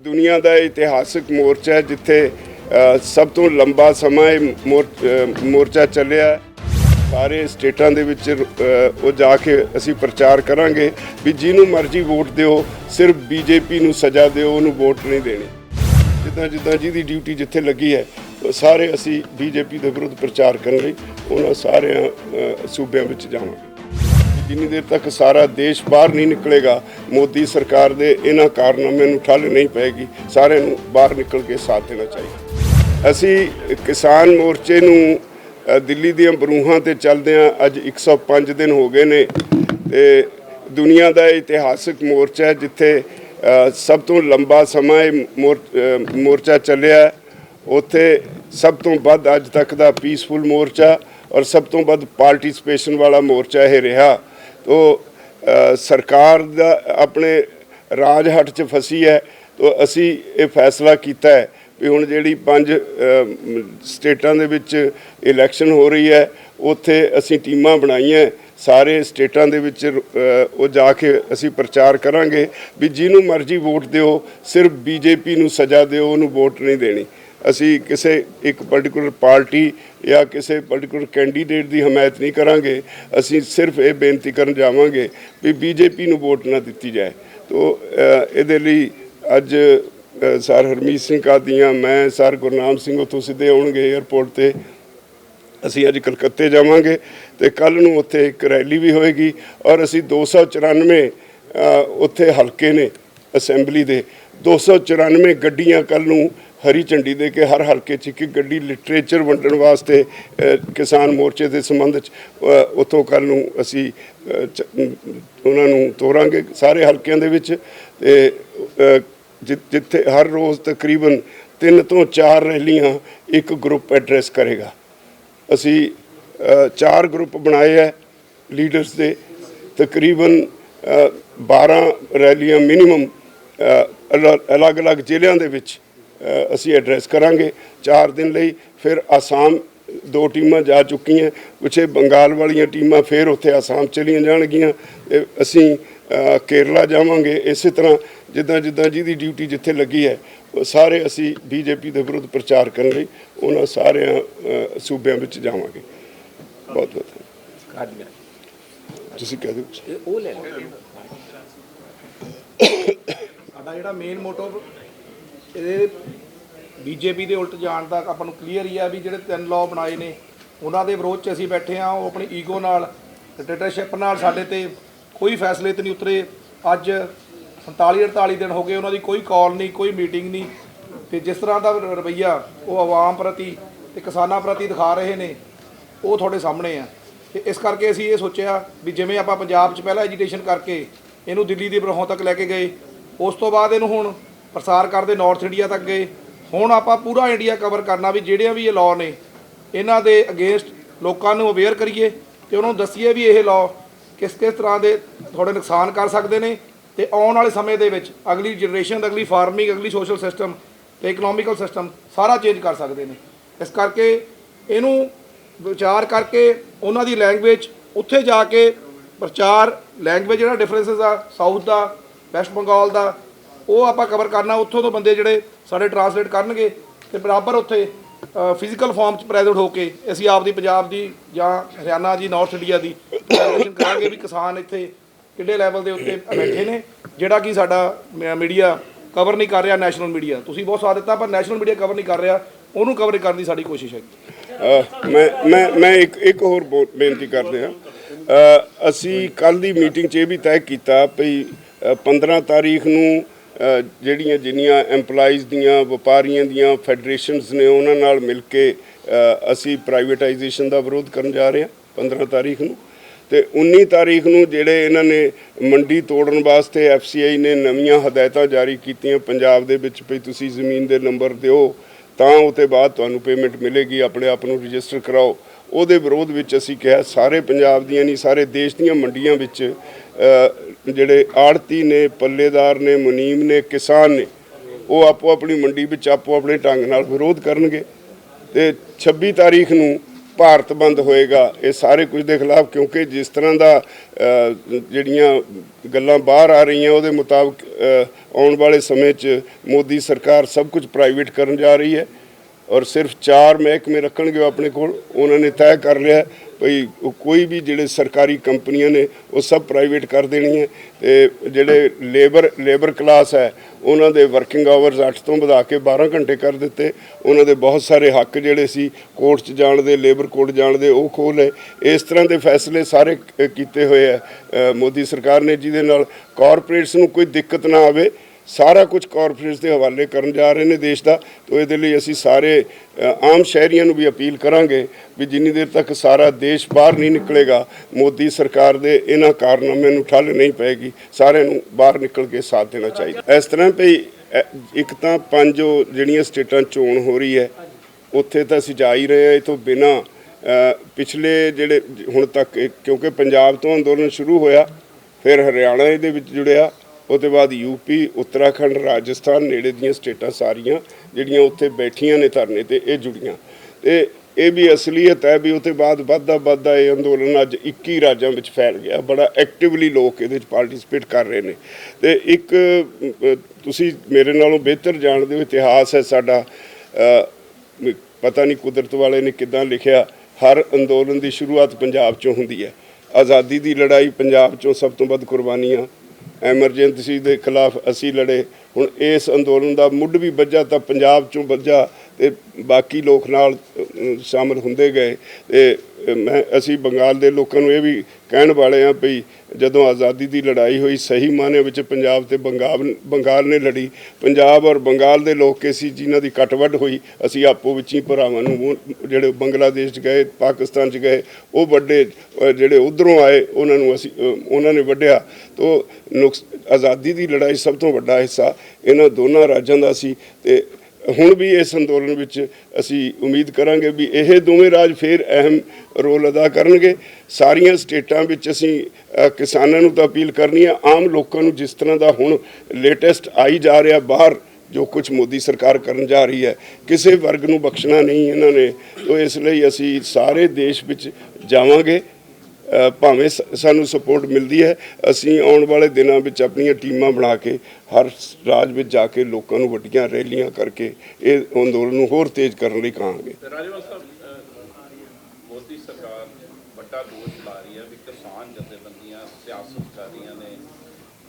दुनिया का इतिहासिक मोर्चा है जिथे सब तो लंबा समा मोर्चा चलिया। सारे स्टेटां दे विच वो जाके असी प्रचार करांगे भी जिन्हों मर्जी वोट दिओ, सिर्फ बीजेपी नूं सज़ा दिओ, उन्होंने वोट नहीं देनी। जिद्दां जिद्दां जिहदी ड्यूटी जिथे लगी है सारे असी बीजेपी के विरुद्ध प्रचार करने लई उन्हां सारे सूबे में जावांगे। जिन्नी देर तक सारा देश बाहर नहीं निकलेगा, मोदी सरकार दे इन्हां कारनामे नूं ठल नहीं पैगी। सारे नूं बाहर निकल के साथ देना चाहिए। असी किसान मोर्चे नूं दिल्ली दीआं बरूहां ते चलदिआं अज 105 दिन हो गए ने ते दुनिया का इतिहासिक मोर्चा है जिथे सब तो लंबा समा मोर्चा चलिया। उत्थे सब तो वध अज तक का पीसफुल मोर्चा और सब तो वध पार्टिसिपेशन वाला मोर्चा यह रहा। तो सरकार दा अपने राजहट च फसी है। तो असी ये फैसला किया है भी हुण जिहड़ी 5 स्टेटां दे विच इलैक्शन हो रही है उत्थे असी टीमां बनाईआं। सारे स्टेटां दे विच वो जाके असी प्रचार करांगे भी जिन्हों मर्जी वोट दिओ, सिर्फ बीजेपी नूं सज़ा दिओ, उन्होंने वोट नहीं देनी। असी किसी एक पर्टिकुलर पार्टी या किसी पर्टिकुलर कैंडीडेट की हमायत नहीं करांगे। असी सिर्फ ये बेनती करन जावांगे भी बीजेपी नूं वोट ना दित्ती जाए। तो इहदे लई अज सर हरमीत सिंह कादियाँ, मैं सर गुरनाम सिंह उत्थों सीधे आउणगे एयरपोर्ट ते। असी अज कलकत्ते जावांगे ते कल नूं उत्थे एक रैली भी होएगी और असी 294 उत्थे हलके ने असैंबली दे 294 गड्डियां कल नूं हरी झंडी दे के हर हल्के च एक गड्डी लिटरेचर वंडण वास्ते किसान मोर्चे के संबंध उत्थों कल नूं असी उन्हां नूं तोरांगे सारे हल्किਆਂ ਦੇ ਵਿੱਚ ਤੇ जिथे हर रोज़ तकरीबन 3 ਤੋਂ 4 रैलियां एक ग्रुप एड्रैस करेगा। असी 4 ग्रुप बनाए है लीडर्स के, तकरीबन 12 रैलियां मिनीमम अलग अलग ਜ਼ਿਲ੍ਹਿਆਂ ਦੇ ਵਿੱਚ असी एड्रैस करांगे 4 दिन लई। फिर आसाम 2 टीमां जा चुकियां, कुछ बंगाल वालियां टीमां फिर उत्थे आसाम चलियां जाणगियां। असी केरला जावांगे। इस तरह जिद्दां जिद्दां जिहदी ड्यूटी जिथे लगी है सारे असी बीजेपी के विरुद्ध प्रचार करने लई उन्हां सारे सूबਿਆਂ ਵਿੱਚ जावांगे। बहुत बहुत तुसीं कह दिओ। ਸਾਡਾ ਜਿਹੜਾ ਮੇਨ ਮੋਟਿਵ ਇਹ ਬੀਜੇਪੀ ਦੇ ਉਲਟ ਜਾਣ ਦਾ ਆਪਾਂ ਨੂੰ ਕਲੀਅਰ ਹੀ ਆ ਵੀ ਜਿਹੜੇ 3 ਲਾਅ ਬਣਾਏ ਨੇ ਉਹਨਾਂ ਦੇ ਵਿਰੋਧ 'ਚ ਅਸੀਂ ਬੈਠੇ ਆ। ਉਹ ਆਪਣੀ ਈਗੋ ਨਾਲ ਡਿਕਟੇਟਰਸ਼ਿਪ ਨਾਲ ਸਾਡੇ ਤੇ ਕੋਈ ਫੈਸਲੇ ਤੇ ਨਹੀਂ ਉਤਰੇ। ਅੱਜ 47-48 ਦਿਨ ਹੋ ਗਏ ਉਹਨਾਂ ਦੀ ਕੋਈ ਕਾਲ ਨਹੀਂ, ਕੋਈ ਮੀਟਿੰਗ ਨਹੀਂ। ਤੇ ਜਿਸ ਤਰ੍ਹਾਂ ਦਾ ਰਵੱਈਆ ਉਹ ਆਵਾਮ ਪ੍ਰਤੀ ਤੇ ਕਿਸਾਨਾਂ ਪ੍ਰਤੀ ਦਿਖਾ ਰਹੇ ਨੇ ਉਹ ਤੁਹਾਡੇ ਸਾਹਮਣੇ ਆ। ਤੇ ਇਸ ਕਰਕੇ ਅਸੀਂ ਇਹ ਸੋਚਿਆ ਵੀ ਜਿਵੇਂ ਆਪਾਂ ਪੰਜਾਬ 'ਚ ਪਹਿਲਾਂ ਐਜੀਟੇਸ਼ਨ ਕਰਕੇ ਇਹਨੂੰ ਦਿੱਲੀ ਦੇ ਬਰੋਹਾਂ ਤੱਕ ਲੈ ਕੇ ਗਏ, ਉਸ ਤੋਂ ਬਾਅਦ ਇਹਨੂੰ ਹੁਣ ਪ੍ਰਸਾਰ ਕਰਦੇ ਨਾਰਥ ਇੰਡੀਆ ਤੱਕ ਗਏ। ਹੁਣ ਆਪਾਂ ਪੂਰਾ ਇੰਡੀਆ ਕਵਰ ਕਰਨਾ ਵੀ ਜਿਹੜੀਆਂ ਵੀ ਇਹ ਲਾਅ ਨੇ ਇਹਨਾਂ ਦੇ ਅਗੇਂਸਟ ਲੋਕਾਂ ਨੂੰ ਅਵੇਅਰ ਕਰੀਏ ਤੇ ਉਹਨਾਂ ਨੂੰ ਦੱਸੀਏ ਵੀ ਇਹ ਲਾਅ ਕਿਸ ਕਿਸ ਤਰ੍ਹਾਂ ਦੇ ਥੋੜੇ ਨੁਕਸਾਨ ਕਰ ਸਕਦੇ ਨੇ ਤੇ ਆਉਣ ਵਾਲੇ ਸਮੇਂ ਦੇ ਵਿੱਚ ਅਗਲੀ ਜਨਰੇਸ਼ਨ ਦਾ ਅਗਲੀ ਫਾਰਮਿੰਗ, ਅਗਲੀ ਸੋਸ਼ਲ ਸਿਸਟਮ ਤੇ ਇਕਨੋਮਿਕਲ ਸਿਸਟਮ ਸਾਰਾ ਚੇਂਜ ਕਰ ਸਕਦੇ ਨੇ। ਇਸ ਕਰਕੇ ਇਹਨੂੰ ਵਿਚਾਰ ਕਰਕੇ ਉਹਨਾਂ ਦੀ ਲੈਂਗੁਏਜ ਉੱਥੇ ਜਾ ਕੇ ਪ੍ਰਚਾਰ, ਲੈਂਗੁਏਜ ਜਿਹੜਾ ਡਿਫਰੈਂਸਿਸ ਆ ਸਾਊਥ ਦਾ, ਵੈਸਟ ਬੰਗਾਲ ਦਾ, ਉਹ ਆਪਾਂ ਕਵਰ ਕਰਨਾ। ਉੱਥੋਂ ਤੋਂ ਬੰਦੇ ਜਿਹੜੇ ਸਾਡੇ ਟਰਾਂਸਲੇਟ ਕਰਨਗੇ ਤੇ ਬਰਾਬਰ ਉੱਥੇ ਫਿਜ਼ੀਕਲ ਫਾਰਮ 'ਚ ਪ੍ਰੈਜ਼ੈਂਟ ਹੋ ਕੇ ਅਸੀਂ ਆਪਦੀ ਪੰਜਾਬ ਦੀ ਜਾਂ ਹਰਿਆਣਾ ਦੀ, ਨਾਰਥ ਇੰਡੀਆ ਦੀ ਪ੍ਰੈਜੈਂਟੇਸ਼ਨ ਕਰਾਂਗੇ ਵੀ ਕਿਸਾਨ ਇੱਥੇ ਕਿਹੜੇ ਲੈਵਲ ਦੇ ਉੱਤੇ ਬੈਠੇ ਨੇ, ਜਿਹੜਾ ਕਿ ਸਾਡਾ ਮੀਡੀਆ ਕਵਰ ਨਹੀਂ ਕਰ ਰਿਹਾ। ਨੈਸ਼ਨਲ ਮੀਡੀਆ ਤੁਸੀਂ ਬਹੁਤ ਸਾਥ ਦਿੱਤਾ ਪਰ ਨੈਸ਼ਨਲ ਮੀਡੀਆ ਕਵਰ ਨਹੀਂ ਕਰ ਰਿਹਾ, ਉਹਨੂੰ ਕਵਰ ਕਰਨ ਦੀ ਸਾਡੀ ਕੋਸ਼ਿਸ਼ ਹੈ। मैं एक होर बेनती करते हैं। असी कल की मीटिंग 'ਚ ਇਹ भी तय किया भई 15 तारीख ਨੂੰ ਜਿਹੜੀਆਂ ਜਿੰਨੀਆਂ ਐਮਪਲਾਈਜ਼ ਦੀਆਂ, ਵਪਾਰੀਆਂ ਦੀਆਂ ਫੈਡਰੇਸ਼ਨਸ ਨੇ ਉਹਨਾਂ ਨਾਲ ਮਿਲ ਕੇ ਅਸੀਂ ਪ੍ਰਾਈਵੇਟਾਈਜੇਸ਼ਨ ਦਾ ਵਿਰੋਧ ਕਰਨ ਜਾ ਰਹੇ ਹਾਂ 15 ਤਾਰੀਖ ਨੂੰ। ਤੇ 19 ਤਾਰੀਖ ਨੂੰ ਜਿਹੜੇ ਇਹਨਾਂ ਨੇ ਮੰਡੀ ਤੋੜਨ ਵਾਸਤੇ FCI ਨੇ ਨਵੀਆਂ ਹਦਾਇਤਾਂ ਜਾਰੀ ਕੀਤੀਆਂ ਪੰਜਾਬ ਦੇ ਵਿੱਚ ਵੀ ਤੁਸੀਂ ਜ਼ਮੀਨ ਦੇ ਨੰਬਰ ਦਿਓ ਤਾਂ ਉਹ ਤੋਂ ਬਾਅਦ ਤੁਹਾਨੂੰ ਪੇਮੈਂਟ ਮਿਲੇਗੀ, ਆਪਣੇ ਆਪ ਨੂੰ ਰਜਿਸਟਰ ਕਰਾਓ। ਉਹਦੇ ਵਿਰੋਧ ਵਿੱਚ ਅਸੀਂ ਕਿਹਾ ਸਾਰੇ ਪੰਜਾਬ ਦੀਆਂ ਨਹੀਂ ਸਾਰੇ ਦੇਸ਼ ਦੀਆਂ ਮੰਡੀਆਂ ਵਿੱਚ ਜਿਹੜੇ ਆੜਤੀ ਨੇ, ਪੱਲੇਦਾਰ ਨੇ, ਮੁਨੀਮ ਨੇ, ਕਿਸਾਨ ਨੇ ਉਹ ਆਪੋ ਆਪਣੀ ਮੰਡੀ ਵਿੱਚ ਆਪੋ ਆਪਣੇ ਢੰਗ ਨਾਲ ਵਿਰੋਧ ਕਰਨਗੇ। ਤੇ 26 ਤਾਰੀਖ ਨੂੰ ਭਾਰਤ ਬੰਦ ਹੋਏਗਾ ਇਹ ਸਾਰੇ ਕੁਝ ਦੇ ਖਿਲਾਫ, ਕਿਉਂਕਿ ਜਿਸ ਤਰ੍ਹਾਂ ਦਾ ਜਿਹੜੀਆਂ ਗੱਲਾਂ ਬਾਹਰ ਆ ਰਹੀਆਂ ਉਹਦੇ ਮੁਤਾਬਕ ਆਉਣ ਵਾਲੇ ਸਮੇਂ 'ਚ ਮੋਦੀ ਸਰਕਾਰ ਸਭ ਕੁਝ ਪ੍ਰਾਈਵੇਟ ਕਰਨ ਜਾ ਰਹੀ ਹੈ ਔਰ ਸਿਰਫ 4 ਮਹਿਕਮੇ ਰੱਖਣਗੇ ਆਪਣੇ ਕੋਲ। ਉਹਨਾਂ ਨੇ ਤੈਅ ਕਰ ਲਿਆ ਭਈ ਕੋਈ ਵੀ ਜਿਹੜੇ ਸਰਕਾਰੀ ਕੰਪਨੀਆਂ ਨੇ ਉਹ ਸਭ ਪ੍ਰਾਈਵੇਟ ਕਰ ਦੇਣੀਆਂ ਤੇ ਜਿਹੜੇ ਲੇਬਰ ਕਲਾਸ ਹੈ ਉਹਨਾਂ ਦੇ ਵਰਕਿੰਗ ਆਵਰਸ 8 ਤੋਂ ਵਧਾ ਕੇ 12 ਘੰਟੇ ਕਰ ਦਿੱਤੇ। ਉਹਨਾਂ ਦੇ ਬਹੁਤ ਸਾਰੇ ਹੱਕ ਜਿਹੜੇ ਸੀ ਕੋਰਟ 'ਚ ਜਾਣ ਦੇ, ਲੇਬਰ ਕੋਰਟ ਜਾਣ ਦੇ, ਉਹ ਖੋਹ ਲਏ। ਇਸ ਤਰ੍ਹਾਂ ਦੇ ਫੈਸਲੇ ਸਾਰੇ ਕੀਤੇ ਹੋਏ ਆ ਮੋਦੀ ਸਰਕਾਰ ਨੇ, ਜਿਹਦੇ ਨਾਲ ਕਾਰਪੋਰੇਟਸ ਨੂੰ ਕੋਈ ਦਿੱਕਤ ਨਾ ਆਵੇ। ਸਾਰਾ ਕੁਝ ਕਾਰਪੋਰੇਟਸ ਦੇ ਹਵਾਲੇ ਕਰਨ ਜਾ ਰਹੇ ਨੇ ਦੇਸ਼ ਦਾ। ਤੋ ਇਹਦੇ ਲਈ ਅਸੀਂ ਸਾਰੇ ਆਮ ਸ਼ਹਿਰੀਆਂ ਨੂੰ ਵੀ ਅਪੀਲ ਕਰਾਂਗੇ ਵੀ ਜਿੰਨੀ ਦੇਰ ਤੱਕ ਸਾਰਾ ਦੇਸ਼ ਬਾਹਰ ਨਹੀਂ ਨਿਕਲੇਗਾ, ਮੋਦੀ ਸਰਕਾਰ ਦੇ ਇਹਨਾਂ ਕਾਰਨਾਮਿਆਂ ਨੂੰ ਠੱਲ ਨਹੀਂ ਪਏਗੀ। ਸਾਰਿਆਂ ਨੂੰ ਬਾਹਰ ਨਿਕਲ ਕੇ ਸਾਥ ਦੇਣਾ ਚਾਹੀਦਾ। ਇਸ ਤਰ੍ਹਾਂ ਭਈ ਇੱਕ ਤਾਂ 5 ਜਿਹੜੀਆਂ ਸਟੇਟਾਂ ਚੋਣ ਹੋ ਰਹੀ ਹੈ ਉੱਥੇ ਤਾਂ ਅਸੀਂ ਜਾ ਹੀ ਰਹੇ ਹਾਂ। ਇਹ ਤੋਂ ਬਿਨਾਂ ਪਿਛਲੇ ਜਿਹੜੇ ਹੁਣ ਤੱਕ ਕਿਉਂਕਿ ਪੰਜਾਬ ਤੋਂ ਅੰਦੋਲਨ ਸ਼ੁਰੂ ਹੋਇਆ, ਫਿਰ ਹਰਿਆਣਾ ਇਹਦੇ ਵਿੱਚ ਜੁੜਿਆ, ਉਹਦੇ ਬਾਅਦ ਯੂਪੀ, ਉੱਤਰਾਖੰਡ, ਰਾਜਸਥਾਨ, ਨੇੜੇ ਦੀਆਂ ਸਟੇਟਾਂ ਸਾਰੀਆਂ ਜਿਹੜੀਆਂ ਉੱਥੇ ਬੈਠੀਆਂ ਨੇ ਧਰਨੇ ਤੇ ਇਹ ਜੁੜੀਆਂ। ਤੇ ਇਹ ਵੀ ਅਸਲੀਅਤ ਹੈ ਵੀ ਉਹਦੇ ਬਾਅਦ ਵੱਧਦਾ ਇਹ ਅੰਦੋਲਨ ਅੱਜ 21 ਰਾਜਾਂ ਵਿੱਚ ਫੈਲ ਗਿਆ। ਬੜਾ ਐਕਟਿਵਲੀ ਲੋਕ ਇਹਦੇ ਵਿੱਚ ਪਾਰਟਿਸਿਪੇਟ ਕਰ ਰਹੇ ਨੇ। ਤੇ ਇੱਕ ਤੁਸੀਂ ਮੇਰੇ ਨਾਲੋਂ ਬਿਹਤਰ ਜਾਣਦੇ ਹੋ, ਇਤਿਹਾਸ ਹੈ ਸਾਡਾ। ਪਤਾ ਨਹੀਂ ਕੁਦਰਤ ਵਾਲੇ ਨੇ ਕਿੱਦਾਂ ਲਿਖਿਆ, ਹਰ ਅੰਦੋਲਨ ਦੀ ਸ਼ੁਰੂਆਤ ਪੰਜਾਬ 'ਚੋਂ ਹੁੰਦੀ ਹੈ। ਆਜ਼ਾਦੀ ਦੀ ਲੜਾਈ ਪੰਜਾਬ 'ਚੋਂ ਸਭ ਤੋਂ ਵੱਧ ਕੁਰਬਾਨੀਆਂ, ਐਮਰਜੈਂਸੀ ਦੇ ਖਿਲਾਫ ਅਸੀਂ ਲੜੇ। ਹੁਣ ਇਸ ਅੰਦੋਲਨ ਦਾ ਮੁੱਢ ਵੀ ਵੱਜਾ ਤਾਂ ਪੰਜਾਬ 'ਚੋਂ ਵੱਜਾ ਤੇ ਬਾਕੀ ਲੋਕ ਨਾਲ ਸ਼ਾਮਲ ਹੁੰਦੇ ਗਏ। ਤੇ ਅਸੀਂ ਬੰਗਾਲ ਦੇ ਲੋਕਾਂ ਨੂੰ ਇਹ ਵੀ ਕਹਿਣ ਵਾਲੇ ਹਾਂ ਵੀ ਜਦੋਂ ਆਜ਼ਾਦੀ ਦੀ ਲੜਾਈ ਹੋਈ ਸਹੀ ਮਾਅਨੇ ਵਿੱਚ ਪੰਜਾਬ ਤੇ ਬੰਗਾਲ ਨੇ ਲੜੀ। ਪੰਜਾਬ ਔਰ ਬੰਗਾਲ ਦੇ ਲੋਕ ਸੀ ਜਿਨ੍ਹਾਂ ਦੀ ਕੱਟਵੱਡ ਹੋਈ। ਅਸੀਂ ਆਪੋ ਵਿੱਚ ਹੀ ਭਰਾਵਾਂ ਨੂੰ ਜਿਹੜੇ ਬੰਗਲਾਦੇਸ਼ 'ਚ ਗਏ, ਪਾਕਿਸਤਾਨ 'ਚ ਗਏ, ਉਹ ਵੱਡੇ ਜਿਹੜੇ ਉੱਧਰੋਂ ਆਏ ਉਹਨਾਂ ਨੇ ਵੱਢਿਆ। ਤੋ ਆਜ਼ਾਦੀ ਦੀ ਲੜਾਈ ਸਭ ਤੋਂ ਵੱਡਾ ਹਿੱਸਾ ਇਹਨਾਂ ਦੋਨਾਂ ਰਾਜਾਂ ਦਾ ਸੀ। ਤੇ ਹੁਣ ਵੀ ਇਸ ਅੰਦੋਲਨ ਵਿੱਚ ਅਸੀਂ ਉਮੀਦ ਕਰਾਂਗੇ ਵੀ ਇਹ ਦੋਵੇਂ ਰਾਜ ਫਿਰ ਅਹਿਮ ਰੋਲ ਅਦਾ ਕਰਨਗੇ। ਸਾਰੀਆਂ ਸਟੇਟਾਂ ਵਿੱਚ ਅਸੀਂ ਕਿਸਾਨਾਂ ਨੂੰ ਤਾਂ ਅਪੀਲ ਕਰਨੀ ਹੈ, ਆਮ ਲੋਕਾਂ ਨੂੰ ਜਿਸ ਤਰ੍ਹਾਂ ਦਾ ਹੁਣ ਲੇਟੈਸਟ ਆਈ ਜਾ ਰਿਹਾ ਬਾਹਰ ਜੋ ਕੁਝ ਮੋਦੀ ਸਰਕਾਰ ਕਰਨ ਜਾ ਰਹੀ ਹੈ, ਕਿਸੇ ਵਰਗ ਨੂੰ ਬਖਸ਼ਣਾ ਨਹੀਂ ਇਹਨਾਂ ਨੇ। ਤੋ ਇਸ ਲਈ ਅਸੀਂ ਸਾਰੇ ਦੇਸ਼ ਵਿੱਚ ਜਾਵਾਂਗੇ, ਭਾਵੇਂ ਸਾਨੂੰ ਸਪੋਰਟ ਮਿਲਦੀ ਹੈ। ਅਸੀਂ ਆਉਣ ਵਾਲੇ ਦਿਨਾਂ ਵਿੱਚ ਆਪਣੀਆਂ ਟੀਮਾਂ ਬਣਾ ਕੇ ਹਰ ਰਾਜ ਵਿੱਚ ਜਾ ਕੇ ਲੋਕਾਂ ਨੂੰ ਵੱਡੀਆਂ ਰੈਲੀਆਂ ਕਰਕੇ ਇਹ ਅੰਦੋਲਨ ਨੂੰ ਹੋਰ ਤੇਜ਼ ਕਰਨ ਲਈ ਕਹਾਂਗੇ। ਰਾਜੇਵਾਲ ਸਾਹਿਬ, ਮੋਦੀ ਸਰਕਾਰ ਵੱਡਾ ਦੋਸ਼ ਲਾ ਰਹੀ ਹੈ ਵੀ ਕਿਸਾਨ ਜਥੇਬੰਦੀਆਂ ਸਿਆਸਤਕਾਰੀਆਂ ਨੇ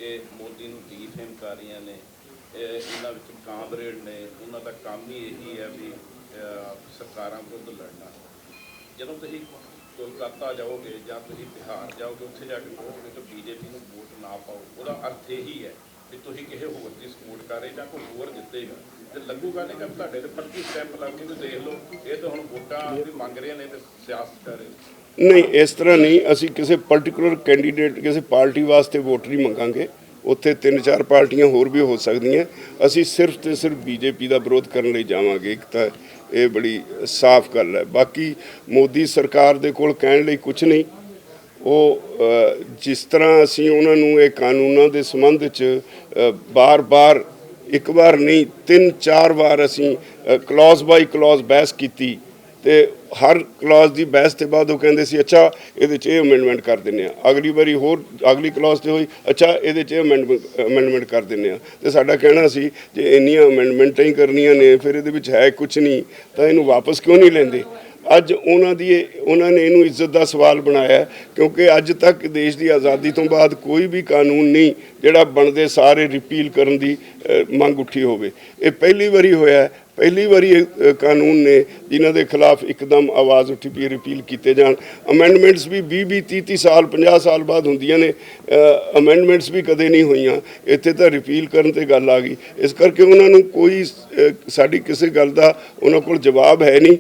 ਇਹ ਮੋਦੀ ਨੂੰ ਡੀਫੇਮ ਕਰ ਰਹੀਆਂ ਨੇ। ਇਹਨਾਂ ਵਿੱਚ ਕਾਮਰੇਡ ਨੇ, ਉਹਨਾਂ ਦਾ ਕੰਮ ਹੀ ਇਹੀ ਹੈ ਵੀ ਸਰਕਾਰਾਂ ਵਿਰੁੱਧ ਲੜਨਾ। ਜਦੋਂ ਤੁਸੀਂ ਕੋਲਕਾਤਾ ਜਾਓਗੇ ਜਾਂ ਤੁਸੀਂ ਬਿਹਾਰ ਜਾਓਗੇ, ਉੱਥੇ ਜਾ ਕੇ ਕਹੋਗੇ ਕਿ ਬੀਜੇਪੀ ਨੂੰ ਵੋਟ ਨਾ ਪਾਓ, ਉਹਦਾ ਅਰਥ ਇਹੀ ਹੈ ਵੀ ਤੁਸੀਂ ਕਿਸੇ ਹੋਰ ਦੀ ਸਪੋਰਟ ਕਰ ਰਹੇ ਜਾਂ ਕੋਈ ਹੋਰ ਜਿੱਤੇਗਾ ਤੇ ਲੱਗੂਗਾ ਨਹੀਂ ਕਿ ਤੁਹਾਡੇ ਤੇ 25 ਸਟੈਂਪ ਲੱਗ ਕੇ ਦੇਖ ਲਓ ਇਹ ਤਾਂ ਹੁਣ ਵੋਟਾਂ ਵੀ ਮੰਗ ਰਹੇ ਨੇ ਤੇ ਸਿਆਸਤ ਕਰ ਰਹੇ। ਨਹੀਂ, ਇਸ ਤਰ੍ਹਾਂ ਨਹੀਂ। ਅਸੀਂ ਕਿਸੇ ਪਰਟੀਕੂਲਰ ਕੈਂਡੀਡੇਟ, ਕਿਸੇ ਪਾਰਟੀ ਵਾਸਤੇ ਵੋਟ ਨਹੀਂ ਮੰਗਾਂਗੇ। ਉੱਥੇ 3-4 ਪਾਰਟੀਆਂ ਹੋਰ ਵੀ ਹੋ ਸਕਦੀਆਂ। ਅਸੀਂ ਸਿਰਫ ਤੇ ਸਿਰਫ ਬੀਜੇਪੀ ਦਾ ਵਿਰੋਧ ਕਰਨ ਲਈ ਜਾਵਾਂਗੇ। ਇੱਕ ਤਾਂ ਇਹ ਬੜੀ ਸਾਫ਼ ਗੱਲ ਹੈ। ਬਾਕੀ ਮੋਦੀ ਸਰਕਾਰ ਦੇ ਕੋਲ ਕਹਿਣ ਲਈ ਕੁਝ ਨਹੀਂ। ਉਹ ਜਿਸ ਤਰ੍ਹਾਂ ਅਸੀਂ ਉਹਨਾਂ ਨੂੰ ਇਹ ਕਾਨੂੰਨਾਂ ਦੇ ਸੰਬੰਧ 'ਚ ਬਾਰ-ਬਾਰ, ਇੱਕ ਵਾਰ ਨਹੀਂ 3-4 ਵਾਰ ਅਸੀਂ ਕਲੌਜ਼ ਬਾਈ ਕਲੌਜ਼ ਬਹਿਸ ਕੀਤੀ ਤੇ ਹਰ ਕਲੌਜ਼ ਦੀ ਬਹਿਸ ਤੋਂ ਬਾਅਦ ਉਹ ਕਹਿੰਦੇ ਸੀ ਅੱਛਾ ਇਹਦੇ 'ਚ ਇਹ ਅਮੈਂਡਮੈਂਟ ਕਰ ਦਿੰਦੇ ਹਾਂ। ਅਗਲੀ ਵਾਰੀ ਹੋਰ ਅਗਲੀ ਕਲੌਜ਼ 'ਤੇ ਹੋਈ, ਅੱਛਾ ਇਹਦੇ 'ਚ ਇਹ ਅਮੈਂਡਮੈਂਟ ਕਰ ਦਿੰਦੇ ਹਾਂ। ਤੇ ਸਾਡਾ ਕਹਿਣਾ ਸੀ ਜੇ ਇੰਨੀਆਂ ਅਮੈਂਡਮੈਂਟਾਂ ਹੀ ਕਰਨੀਆਂ ਨੇ ਫਿਰ ਇਹਦੇ ਵਿੱਚ ਹੈ ਕੁਝ ਨਹੀਂ ਤਾਂ ਇਹਨੂੰ ਵਾਪਸ ਕਿਉਂ ਨਹੀਂ ਲੈਂਦੇ। ਅੱਜ ਉਹਨਾਂ ਨੇ ਇਹਨੂੰ ਇੱਜ਼ਤ ਦਾ ਸਵਾਲ ਬਣਾਇਆ ਕਿਉਂਕਿ ਅੱਜ ਤੱਕ ਦੇਸ਼ ਦੀ ਆਜ਼ਾਦੀ ਤੋਂ ਬਾਅਦ ਕੋਈ ਵੀ ਕਾਨੂੰਨ ਨਹੀਂ ਜਿਹੜਾ ਬਣਦੇ ਸਾਰੇ ਰਿਪੀਲ ਕਰਨ ਦੀ ਮੰਗ ਉੱਠੀ ਹੋਵੇ। ਇਹ ਪਹਿਲੀ ਵਾਰੀ ਹੋਇਆ। ਪਹਿਲੀ ਵਾਰੀ ਕਾਨੂੰਨ ਨੇ ਜਿਨ੍ਹਾਂ ਦੇ ਖਿਲਾਫ ਇੱਕਦਮ ਆਵਾਜ਼ ਉੱਠੀ ਵੀ ਰਿਪੀਲ ਕੀਤੇ ਜਾਣ। ਅਮੈਂਡਮੈਂਟਸ ਵੀ 20-20, 30-30 ਸਾਲ, 50 ਸਾਲ ਬਾਅਦ ਹੁੰਦੀਆਂ ਨੇ। ਅਮੈਂਡਮੈਂਟਸ ਵੀ ਕਦੇ ਨਹੀਂ ਹੋਈਆਂ। ਇੱਥੇ ਤਾਂ ਰਿਪੀਲ ਕਰਨ ਤੇ ਗੱਲ ਆ ਗਈ। ਇਸ ਕਰਕੇ ਉਹਨਾਂ ਨੂੰ ਕੋਈ ਸਾਡੀ ਕਿਸੇ ਗੱਲ ਦਾ ਉਹਨਾਂ ਕੋਲ ਜਵਾਬ ਹੈ ਨਹੀਂ।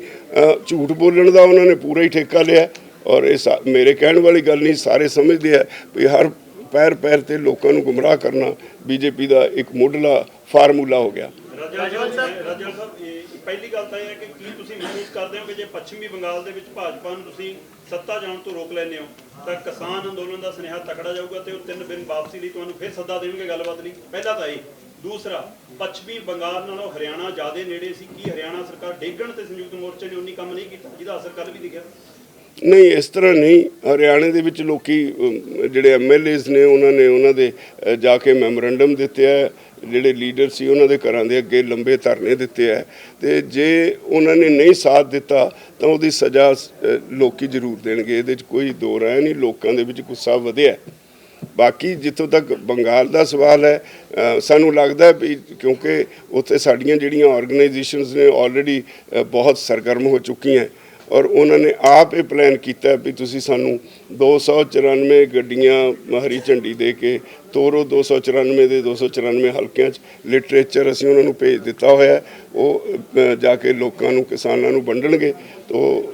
ਝੂਠ ਬੋਲਣ ਦਾ ਉਹਨਾਂ ਨੇ ਪੂਰਾ ਹੀ ਠੇਕਾ ਲਿਆ ਔਰ ਇਹ ਮੇਰੇ ਕਹਿਣ ਵਾਲੀ ਗੱਲ ਨਹੀਂ, ਸਾਰੇ ਸਮਝਦੇ ਆ ਵੀ ਹਰ ਪੈਰ ਤੇ ਲੋਕਾਂ ਨੂੰ ਗੁੰਮਰਾਹ ਕਰਨਾ ਬੀਜੇਪੀ ਦਾ ਇੱਕ ਮੁੱਢਲਾ ਫਾਰਮੂਲਾ ਹੋ ਗਿਆ। ਰਾਜੇਵਾਲ ਸਾਹਿਬ, ਪਹਿਲੀ ਗੱਲ ਤਾਂ ਇਹ ਹੈ ਕਿ ਕੀ ਤੁਸੀਂ ਮਹਿਸੂਸ ਕਰਦੇ ਹੋ ਕਿ ਜੇ ਪੱਛਮੀ ਬੰਗਾਲ ਦੇ ਵਿੱਚ ਭਾਜਪਾ ਨੂੰ ਤੁਸੀਂ ਸੱਤਾ ਜਾਣ ਤੋਂ ਰੋਕ ਲੈਂਦੇ ਹੋ ਤਾਂ ਕਿਸਾਨ ਅੰਦੋਲਨ ਦਾ ਸੁਨੇਹਾ ਤਕੜਾ ਜਾਊਗਾ ਤੇ ਉਹ 3 ਦਿਨ ਵਾਪਸੀ ਲਈ ਤੁਹਾਨੂੰ ਫਿਰ ਸੱਦਾ ਦੇਣਗੇ ਗੱਲਬਾਤ ਲਈ? ਪਹਿਲਾ ਤਾਂ ਇਹ। ਦੂਸਰਾ, ਪੱਛਮੀ ਬੰਗਾਲ ਨਾਲੋਂ ਹਰਿਆਣਾ ਜ਼ਿਆਦਾ ਨੇੜੇ ਸੀ। ਕੀ ਹਰਿਆਣਾ ਸਰਕਾਰ ਡੇਗਣ ਤੇ ਸੰਯੁਕਤ ਮੋਰਚੇ ਨੇ ਉਨੀ ਕੰਮ ਨਹੀਂ ਕੀਤਾ ਜਿਹਦਾ ਅਸਰ ਕੱਲ੍ਹ ਵੀ ਦਿਖਿਆ? ਨਹੀਂ, ਇਸ ਤਰ੍ਹਾਂ ਨਹੀਂ। ਹਰਿਆਣੇ ਦੇ ਵਿੱਚ ਲੋਕੀ ਜਿਹੜੇ ਐਮਐਲਏਜ਼ ਨੇ ਉਹਨਾਂ ਦੇ ਜਾ ਕੇ ਮੈਮੋਰੰਡਮ ਦਿੱਤੇ ਹੈ, ਜਿਹੜੇ ਲੀਡਰ ਸੀ ਉਹਨਾਂ ਦੇ ਘਰਾਂ ਦੇ ਅੱਗੇ ਲੰਬੇ ਧਰਨੇ ਦਿੱਤੇ ਹੈ, ਤੇ ਜੇ ਉਹਨਾਂ ਨੇ ਨਹੀਂ ਸਾਥ ਦਿੱਤਾ ਤਾਂ ਉਹਦੀ ਸਜ਼ਾ ਲੋਕੀ ਜ਼ਰੂਰ ਦੇਣਗੇ। ਇਹਦੇ 'ਚ ਕੋਈ ਦੋ ਰਾਏ ਨਹੀਂ। ਲੋਕਾਂ ਦੇ ਵਿੱਚ ਗੁੱਸਾ ਵਧਿਆ। ਬਾਕੀ ਜਿੱਥੋਂ ਤੱਕ ਬੰਗਾਲ ਦਾ ਸਵਾਲ ਹੈ, ਸਾਨੂੰ ਲੱਗਦਾ ਵੀ ਕਿਉਂਕਿ ਉੱਥੇ ਸਾਡੀਆਂ ਜਿਹੜੀਆਂ ਆਰਗੇਨਾਈਜੇਸ਼ਨਸ ਨੇ ਆਲਰੇਡੀ ਬਹੁਤ ਸਰਗਰਮ ਹੋ ਚੁੱਕੀਆਂ, ਔਰ ਉਹਨਾਂ ਨੇ ਆਪ ਇਹ ਪਲਾਨ ਕੀਤਾ ਵੀ ਤੁਸੀਂ ਸਾਨੂੰ 294 ਗੱਡੀਆਂ ਹਰੀ ਝੰਡੀ ਦੇ ਕੇ ਤੋਰੋ। 294 ਦੇ 294 ਹਲਕਿਆਂ 'ਚ ਲਿਟਰੇਚਰ ਅਸੀਂ ਉਹਨਾਂ ਨੂੰ ਭੇਜ ਦਿੱਤਾ ਹੋਇਆ। ਉਹ ਜਾ ਕੇ ਲੋਕਾਂ ਨੂੰ, ਕਿਸਾਨਾਂ ਨੂੰ ਵੰਡਣਗੇ। ਤੋ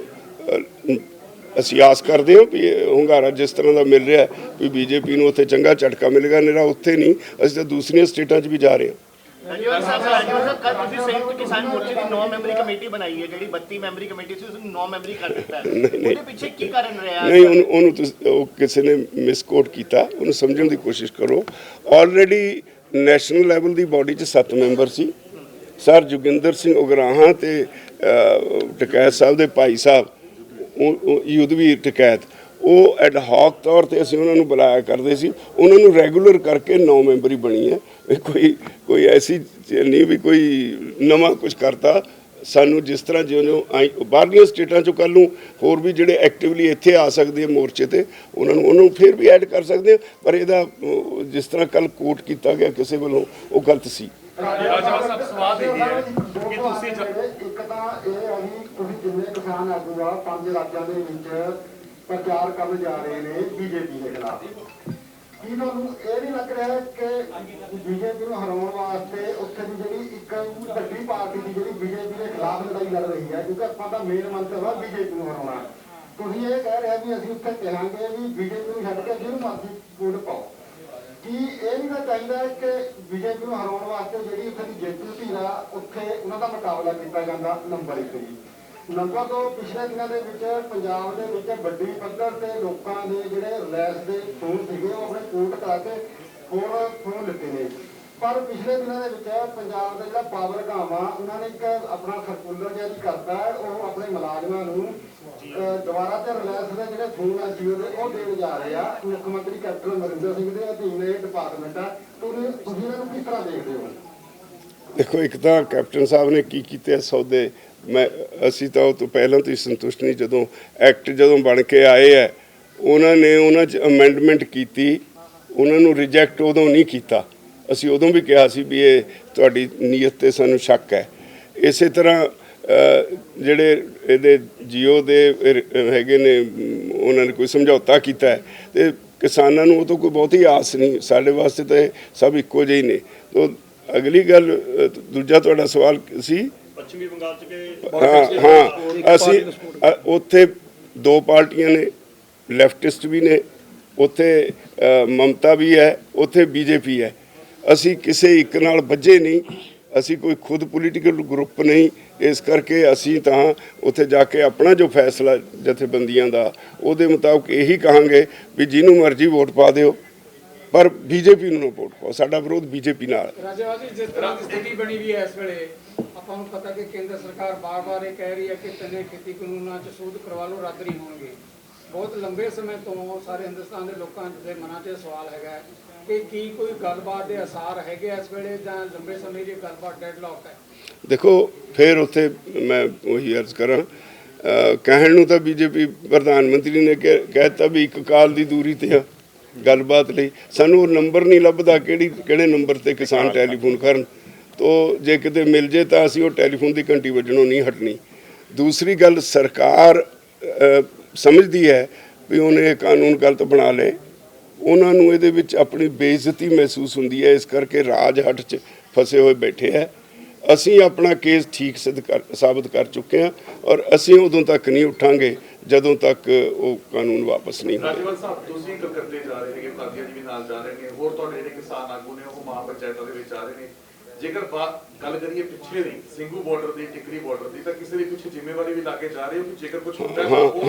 ਅਸੀਂ ਆਸ ਕਰਦੇ ਹਾਂ ਵੀ ਹੁੰਗਾਰਾ ਜਿਸ ਤਰ੍ਹਾਂ ਦਾ ਮਿਲ ਰਿਹਾ ਵੀ ਬੀਜੇਪੀ ਨੂੰ ਉੱਥੇ ਚੰਗਾ ਝਟਕਾ ਮਿਲੇਗਾ। ਨਿਰਾ ਉੱਥੇ ਨਹੀਂ, ਅਸੀਂ ਤਾਂ ਦੂਸਰੀਆਂ ਸਟੇਟਾਂ 'ਚ ਵੀ ਜਾ ਰਹੇ ਹਾਂ। ਰਾਜੇਵਾਲ ਸਾਹਿਬ ਕੱਲ੍ਹ ਤੁਸੀਂ ਸੰਯੁਕਤ ਕਿਸਾਨ ਮੋਰਚੇ ਦੀ 9 ਮੈਂਬਰੀ ਕਮੇਟੀ ਬਣਾਈ ਹੈ, ਜਿਹੜੀ 32 ਮੈਂਬਰੀ ਕਮੇਟੀ ਸੀ ਉਸਨੂੰ 9 ਮੈਂਬਰੀ ਕਰ ਦਿੱਤਾ ਹੈ। ਉਹਦੇ ਪਿੱਛੇ ਕੀ ਕਾਰਨ ਰਿਹਾ? ਨਹੀਂ, ਉਹਨੂੰ ਉਹ ਕਿਸੇ ਨੇ ਮਿਸਕੋਟ ਕੀਤਾ, ਉਹਨੂੰ ਸਮਝਣ ਦੀ ਕੋਸ਼ਿਸ਼ ਕਰੋ। ਆਲਰੇਡੀ ਨੈਸ਼ਨਲ ਲੈਵਲ ਦੀ ਬਾਡੀ 'ਚ 7 ਮੈਂਬਰ ਸੀ। ਸਰ ਜੋਗਿੰਦਰ ਸਿੰਘ ਉਗਰਾਹਾਂ ਤੇ ਟਕੈਤ ਸਾਹਿਬ ਦੇ ਭਾਈ ਸਾਹਿਬ, ਉਹ ਯੁੱਧਵੀਰ ਟਕੈਤ, ਉਹ ਐਡ ਹੌਕ ਤੌਰ ਤੇ ਅਸੀਂ ਉਹਨਾਂ ਨੂੰ ਬੁਲਾਇਆ ਕਰਦੇ ਸੀ। ਉਹਨਾਂ ਨੂੰ ਰੈਗੂਲਰ ਕਰਕੇ 9 ਮੈਂਬਰੀ ਬਣੀ ਹੈ। ਕੋਈ ਐਸੀ ਨਹੀਂ ਵੀ ਕੋਈ ਨਵਾਂ ਕੁਝ ਕਰਤਾ। ਸਾਨੂੰ ਜਿਸ ਤਰ੍ਹਾਂ ਜਿਉਂ ਬਾਹਰਲੀਆਂ ਸਟੇਟਾਂ 'ਚੋਂ ਕੱਲ੍ਹ ਨੂੰ ਹੋਰ ਵੀ ਜਿਹੜੇ ਐਕਟਿਵਲੀ ਇੱਥੇ ਆ ਸਕਦੇ ਆ ਮੋਰਚੇ ਤੇ, ਉਹਨੂੰ ਫਿਰ ਵੀ ਐਡ ਕਰ ਸਕਦੇ ਆ। ਪਰ ਇਹਦਾ ਜਿਸ ਤਰ੍ਹਾਂ ਕੱਲ੍ਹ ਕੋਟ ਕੀਤਾ ਗਿਆ ਕਿਸੇ ਵੱਲੋਂ, ਉਹ ਗਲਤ ਸੀ। ਰਾਜੇਵਾਲ ਸਾਹਿਬ ਸਵਾਲ ਇਹ ਹੈ ਕਿ ਤੁਸੀਂ ਇੱਕ ਤਾਂ ਇਹ ਹੈ ਵੀ ਤੁਸੀਂ ਜਿੰਨੇ ਕਿਸਾਨ ਆਗੂ ਆ 5 ਰਾਜਾਂ ਦੇ ਵਿੱਚ ਪ੍ਰਚਾਰ ਕਰਨ ਜਾ ਰਹੇ ਨੇ ਬੀਜੇਪੀ ਦੇ ਖਿਲਾਫ, ਕੀ ਤੁਹਾਨੂੰ ਇਹ ਨਹੀਂ ਲੱਗ ਰਿਹਾ ਕਿ ਬੀਜੇਪੀ ਨੂੰ ਹਰਾਉਣ ਵਾਸਤੇ ਉੱਥੇ ਦੀ ਜਿਹੜੀ ਇੱਕ ਵੱਡੀ ਪਾਰਟੀ ਦੀ ਜਿਹੜੀ ਬੀਜੇਪੀ ਦੇ ਖਿਲਾਫ ਲੜਾਈ ਲੜ ਰਹੀ ਹੈ, ਕਿਉਂਕਿ ਆਪਾਂ ਦਾ ਮੇਨ ਮੰਤਵ ਹੈ ਬੀਜੇਪੀ ਨੂੰ ਹਰਾਉਣਾ। ਤੁਸੀਂ ਇਹ ਕਹਿ ਰਹੇ ਵੀ ਅਸੀਂ ਉੱਥੇ ਕਹਾਂਗੇ ਵੀ ਬੀਜੇਪੀ ਨੂੰ ਛੱਡ ਕੇ ਜਿਹਨੂੰ ਮਰਜ਼ੀ ਵੋਟ ਪਾਓ। ਕੀ ਇਹ ਨਹੀਂ ਤਾਂ ਚਾਹੀਦਾ ਕਿ ਬੀਜੇਪੀ ਨੂੰ ਹਰਾਉਣ ਵਾਸਤੇ ਜਿਹੜੀ ਉੱਥੇ ਦੀ ਜੇਤੂ ਧਿਰ ਆ ਉੱਥੇ ਉਹਨਾਂ ਦਾ ਮੁਕਾਬਲਾ ਕੀਤਾ ਜਾਂਦਾ? ਨੰਬਰ 1 ਜੀ। ਨੰਬਰ 2, ਪਿਛਲੇ ਦਿਨਾਂ ਦੇ ਵਿੱਚ ਪੰਜਾਬ ਦੇ ਵਿੱਚ ਵੱਡੀ ਪੱਧਰ ਤੇ ਲੋਕਾਂ ਦੇ ਜਿਹੜੇ ਰਿਲਾਇੰਸ ਦੇ ਫੋਨ ਸੀਗੇ ਉਹ ਆਪਣੇ ਕੋਰਟ ਕਰਾ ਕੇ ਹੋਰ ਫੋਨ ਲਿੱਤੇ ਨੇ। ਪਰ ਪਿਛਲੇ ਦਿਨਾਂ ਦੇ ਵਿੱਚ ਪੰਜਾਬ ਦਾ ਜਿਹੜਾ ਪਾਵਰ ਕਾਮ ਆ, ਉਹਨਾਂ ਨੇ ਇੱਕ ਆਪਣਾ ਸਰਕੂਲਰ ਜਾਰੀ ਕਰਤਾ ਹੈ। ਉਹ ਆਪਣੇ ਮੁਲਾਜ਼ਮਾਂ ਨੂੰ ਦੁਬਾਰਾ ਤੇ ਰਿਲਾਇੰਸ ਦੇ ਜਿਹੜੇ ਫੋਨ ਆ ਜੀਓ ਦੇ ਉਹ ਦੇਣ ਜਾ ਰਹੇ ਆ। ਮੁੱਖ ਮੰਤਰੀ ਕੈਪਟਨ ਅਮਰਿੰਦਰ ਸਿੰਘ ਦੇ ਅਧੀਨ ਇਹ ਡਿਪਾਰਟਮੈਂਟ ਆ। ਤੁਸੀਂ ਇਹਨਾਂ ਨੂੰ ਕਿਸ ਤਰ੍ਹਾਂ ਦੇਖਦੇ ਹੋ? ਦੇਖੋ, ਇੱਕ ਤਾਂ ਕੈਪਟਨ ਸਾਹਿਬ ਨੇ ਕੀ ਕੀਤੇ ਸੌਦੇ, ਅਸੀਂ ਤਾਂ ਉਹ ਤੋਂ ਪਹਿਲਾਂ ਤੋਂ ਹੀ ਸੰਤੁਸ਼ਟ ਨਹੀਂ। ਜਦੋਂ ਐਕਟ ਬਣ ਕੇ ਆਏ ਹੈ, ਉਹਨਾਂ 'ਚ ਅਮੈਂਡਮੈਂਟ ਕੀਤੀ, ਉਹਨਾਂ ਨੂੰ ਰਿਜੈਕਟ ਉਦੋਂ ਨਹੀਂ ਕੀਤਾ। ਅਸੀਂ ਉਦੋਂ ਵੀ ਕਿਹਾ ਸੀ ਵੀ ਇਹ ਤੁਹਾਡੀ ਨੀਅਤ ਤੇ ਸਾਨੂੰ ਸ਼ੱਕ ਹੈ। ਇਸੇ ਤਰ੍ਹਾਂ ਜਿਹੜੇ ਇਹਦੇ ਜੀਓ ਦੇ ਹੈਗੇ ਨੇ, ਉਹਨਾਂ ਨੇ ਕੋਈ ਸਮਝੌਤਾ ਕੀਤਾ ਹੈ ਤੇ ਕਿਸਾਨਾਂ ਨੂੰ ਉਹ ਤੋਂ ਕੋਈ ਬਹੁਤੀ ਆਸ ਨਹੀਂ। ਸਾਡੇ ਵਾਸਤੇ ਤਾਂ ਇਹ ਸਭ ਇੱਕੋ ਜਿਹੇ ਨੇ। ਤਾਂ ਅਗਲੀ ਗੱਲ, ਦੂਜਾ ਤੁਹਾਡਾ ਸਵਾਲ ਸੀ ਪੱਛਮੀ ਬੰਗਾਲ 'ਚ ਹਾਂ, ਅਸੀਂ ਉੱਥੇ 2 ਪਾਰਟੀਆਂ ਨੇ, ਲੈਫਟਿਸਟ ਵੀ ਨੇ, ਉੱਥੇ ਮਮਤਾ ਵੀ ਹੈ, ਉੱਥੇ ਬੀਜੇਪੀ ਹੈ। ਅਸੀਂ ਕਿਸੇ ਇੱਕ ਨਾਲ ਬੱਝੇ ਨਹੀਂ, ਅਸੀਂ ਕੋਈ ਖੁਦ ਪੋਲੀਟੀਕਲ ਗਰੁੱਪ ਨਹੀਂ। ਇਸ ਕਰਕੇ ਅਸੀਂ ਤਾਂ ਉੱਥੇ ਜਾ ਕੇ ਆਪਣਾ ਜੋ ਫੈਸਲਾ ਜਥੇਬੰਦੀਆਂ ਦਾ, ਉਹਦੇ ਮੁਤਾਬਕ ਇਹੀ ਕਹਾਂਗੇ ਵੀ ਜਿਹਨੂੰ ਮਰਜ਼ੀ ਵੋਟ ਪਾ ਦਿਓ, ਪਰ ਬੀਜੇਪੀ ਨੂੰ ਨਾ ਵੋਟ ਪਾਓ। ਸਾਡਾ ਵਿਰੋਧ ਬੀਜੇਪੀ ਨਾਲ। ਰਾਜੇਵਾਲ ਜੀ, ਜਿਸ ਤਰ੍ਹਾਂ ਦੀ ਸਥਿਤੀ ਬਣੀ ਵੀ ਹੈ ਇਸ ਵੇਲੇ, ਆਪਾਂ ਨੂੰ ਪਤਾ ਕਿ ਕੇਂਦਰ ਸਰਕਾਰ ਬਾਰ-ਬਾਰ ਇਹ ਕਹਿ ਰਹੀ ਹੈ ਕਿ 3 ਖੇਤੀ ਕਾਨੂੰਨਾਂ 'ਚ ਸੋਧ ਕਰਵਾ ਲਓ, ਰੱਦ ਨਹੀਂ ਹੋਣਗੇ। ਬਹੁਤ ਲੰਬੇ ਸਮੇਂ ਤੋਂ ਸਾਰੇ ਹਿੰਦੁਸਤਾਨ ਦੇ ਲੋਕਾਂ ਦੇ ਮਨਾਂ 'ਚ ਸਵਾਲ ਹੈਗਾ ਕਿ ਕੀ ਕੋਈ ਗੱਲਬਾਤ ਦੇ ਅਸਾਰ ਹੈਗੇ ਇਸ ਵੇਲੇ, ਜਾਂ ਲੰਬੇ ਸਮੇਂ ਦੀ ਗੱਲਬਾਤ ਡੈਡਲੌਕ ਹੈ? ਦੇਖੋ, ਫਿਰ ਉੱਥੇ ਮੈਂ ਉਹੀ ਅਰਜ਼ ਕਰਾਂ, ਕਹਿਣ ਨੂੰ ਤਾਂ ਬੀਜੇਪੀ ਪ੍ਰਧਾਨ ਮੰਤਰੀ ਨੇ ਕਹਿਤਾ ਵੀ ਇੱਕ ਕਾਲ ਦੀ ਦੂਰੀ ਤੇ ਆ ਗੱਲਬਾਤ ਲਈ। ਸਾਨੂੰ ਉਹ ਨੰਬਰ ਨਹੀਂ ਲੱਭਦਾ ਕਿਹੜੇ ਨੰਬਰ ਤੇ ਕਿਸਾਨ ਟੈਲੀਫੋਨ ਕਰਨ। ਤੋ ਜੇ ਕਿਤੇ ਮਿਲ ਜੇ ਤਾਂ ਅਸੀਂ ਉਹ ਟੈਲੀਫੋਨ ਦੀ ਘੰਟੀ ਵੱਜਣੋਂ ਨਹੀਂ ਹਟਣੀ। ਦੂਸਰੀ ਗੱਲ, ਸਰਕਾਰ ਸਮਝਦੀ ਹੈ ਵੀ ਉਹਨੇ ਇਹ ਕਾਨੂੰਨ ਗਲਤ ਬਣਾ ਲਏ, ਉਹਨਾਂ ਨੂੰ ਇਹਦੇ ਵਿੱਚ ਆਪਣੀ ਬੇਇੱਜ਼ਤੀ ਮਹਿਸੂਸ ਹੁੰਦੀ ਹੈ। ਇਸ ਕਰਕੇ ਰਾਜ ਹੱਟ 'ਚ ਫਸੇ ਹੋਏ ਬੈਠੇ ਹੈ। ਅਸੀਂ ਆਪਣਾ ਕੇਸ ਠੀਕ ਸਾਬਤ ਕਰ ਚੁੱਕੇ ਹਾਂ, ਔਰ ਅਸੀਂ ਉਦੋਂ ਤੱਕ ਨਹੀਂ ਉੱਠਾਂਗੇ ਜਦੋਂ ਤੱਕ ਉਹ ਕਾਨੂੰਨ ਵਾਪਸ ਨਹੀਂ ਹੋਵੇ। ਰਾਜੇਵਾਲ ਸਾਹਿਬ, ਤੁਸੀਂ ਕਲਕੱਤੇ ਜਾ ਰਹੇ ਹੈਗੇ, ਫਾਜ਼ੀਆ ਜੀ ਵੀ ਨਾਲ ਜਾ ਰਹੇ ਨੇ, ਹੋਰ ਤੁਹਾਡੇ ਜਿਹੜੇ ਕਿਸਾਨ ਆਗੂ ਨੇ ਉਹ ਮਹਾਪੰਚਾਇਤਾਂ ਦੇ ਵਿੱਚ ਆ ਰਹੇ ਨੇ, ਜੇਕਰ ਗੱਲ ਕਰੀਏ ਪਿੱਛੇ ਦੀ ਸਿੰਘੂ ਬਾਰਡਰ ਦੀ, ਟਿਕਰੀ ਬਾਰਡਰ ਦੀ, ਤਾਂ ਕਿਸੇ ਦੀ ਪਿੱਛੇ ਜ਼ਿੰਮੇਵਾਰੀ ਵੀ ਲਾ ਕੇ ਜਾ ਰਹੇ ਹੋ ਕਿ ਜੇਕਰ ਕੁਝ ਹੁੰਦਾ ਤਾਂ ਉਹ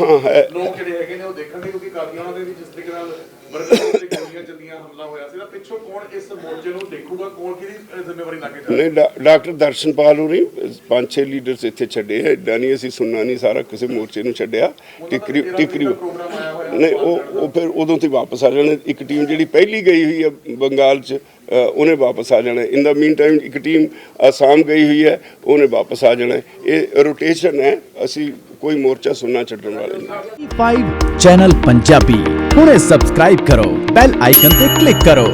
ਲੋਕ ਜਿਹੜੇ ਹੈਗੇ ਨੇ ਉਹ ਦੇਖਣਗੇ, ਕਿਉਂਕਿ ਕਾਫੀ ਉਹਨਾਂ ਦੇ ਵੀ ਜਿਸ ਤਰੀਕੇ ਨਾਲ ਮਰਕਜ਼ ਤੇ ਗੋਲੀਆਂ ਚੱਲੀਆਂ, ਹਮਲਾ ਹੋਇਆ ਸੀ, ਤਾਂ ਪਿੱਛੋਂ ਕੌਣ ਇਸ ਮੋਰਚੇ ਨੂੰ ਦੇਖੂਗਾ, ਕੌਣ ਕਿਹਦੀ ਜ਼ਿੰਮੇਵਾਰੀ ਲਾ ਕੇ ਜਾ ਰਿਹਾ? ਨਹੀਂ, ਡਾਕਟਰ ਦਰਸ਼ਨਪਾਲ ਹੋਰੀ 5-6 ਲੀਡਰਸ ਇੱਥੇ ਛੱਡੇ ਹੈ, ਇੱਦਾਂ ਨਹੀਂ ਅਸੀਂ ਸੁਣਨਾ ਨਹੀਂ ਸਾਰਾ ਕਿਸੇ ਮੋਰਚੇ ਨੂੰ ਛੱਡਿਆ। ਟਿਕਰੀ ਪ੍ਰੋਗਰਾਮ ਆਇਆ ਹੋਇਆ ਨਹੀਂ, ਉਹ ਫਿਰ ਉਦੋਂ ਤੇ ਵਾਪਸ ਆ ਜਾਣਾ। ਇੱਕ ਟੀਮ ਜਿਹੜੀ ਪਹਿਲੀ ਗਈ ਹੋਈ ਹੈ ਬੰਗਾਲ 'ਚ ਉਹਨੇ ਵਾਪਸ ਆ ਜਾਣਾ। ਇਨ ਦਾ ਮੀਨ ਟਾਈਮ ਇੱਕ ਟੀਮ ਆਸਾਮ ਗਈ ਹੋਈ ਹੈ, ਉਹਨੇ ਵਾਪਸ ਆ ਜਾਣਾ। ਇਹ ਰੋਟੇਸ਼ਨ ਹੈ, ਅਸੀਂ ਕੋਈ ਮੋਰਚਾ ਸੁਣਨਾ ਛੱਡਣ ਵਾਲੇ ਨਹੀਂ। 5 ਚੈਨਲ ਪੰਜਾਬੀ ਹੁਣੇ ਸਬਸਕ੍ਰਾਈਬ ਕਰੋ, ਬੈਲ ਆਈਕਨ ਤੇ ਕਲਿੱਕ ਕਰੋ।